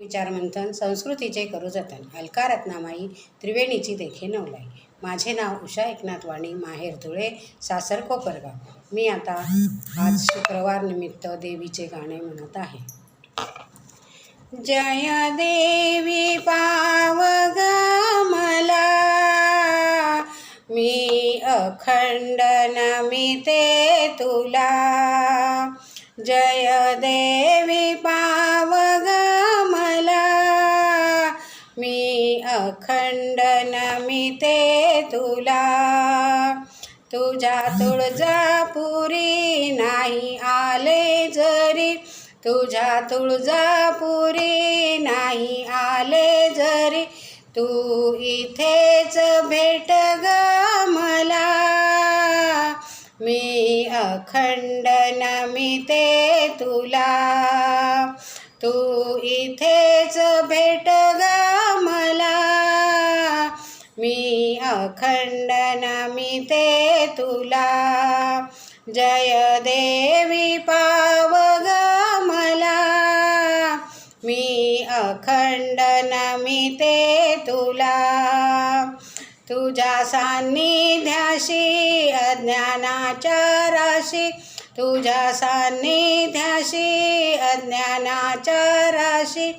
विचारमंथन संस्कृतीचे करू जतन अलका रत्नामाई त्रिवेणीची देखे नवलाई। माझे नाव उषा एकनाथ वाणी, माहेर धुळे, सासर कोपरगाव। मी आता आज शुक्रवार निमित्त देवीचे गाणे म्हणत आहे। जय देवी पावग मला, मी अखंड नमिते तुला। जय देवी पावग मला, मी अखंड नमिते तुला। तुझ्या तुळजापुरी नाही आले जरी, तुझ्या तुळजापुरी नाही आले जरी, तू इथेच भेट ग मला। मी अखंड नमिते तुला, तू इथेच भेट ग मला। मी अखंड नमिते तुला। जय देवी पावग मला, मी अखंड नमिते तुला। तुझ्या सान्निध्याशी अज्ञानाच्या राशी, तुझ्या सान्निध्याशी अज्ञानाच्या राशी,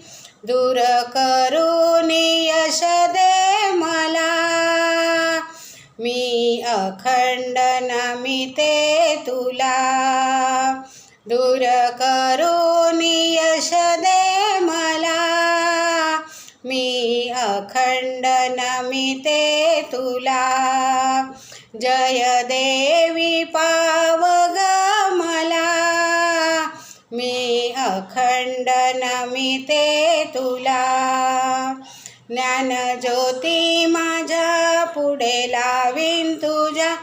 दूर करून यश दे मला। मी अखंड नमिते तुला, दूर करून यश दे मला। मी अखंड नमिते तुला। जय देवी पावग मला, मी अखंड नमिते तुला। ज्ञानज्योती माझ्या पुढे लावीन तुझ्या,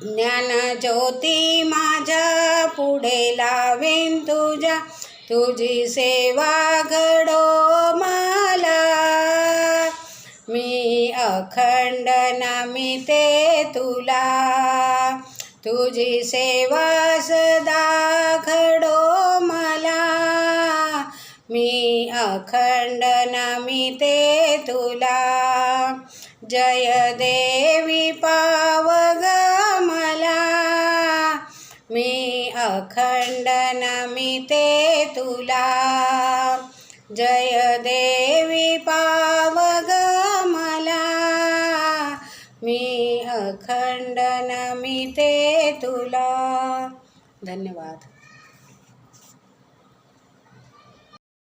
ज्ञानज्योती माझ्या पुढे लावीन तुझ्या। तुझी सेवा घडो मला, मी अखंड नमिते तुला। तुझी सेवा सदा घडो मला, मी अखंड नमिते तुला। जय देवी पावग मला, मी अखंड नमिते तुला। जय देवी पावग मला, मी अखंड नमिते तुला। धन्यवाद।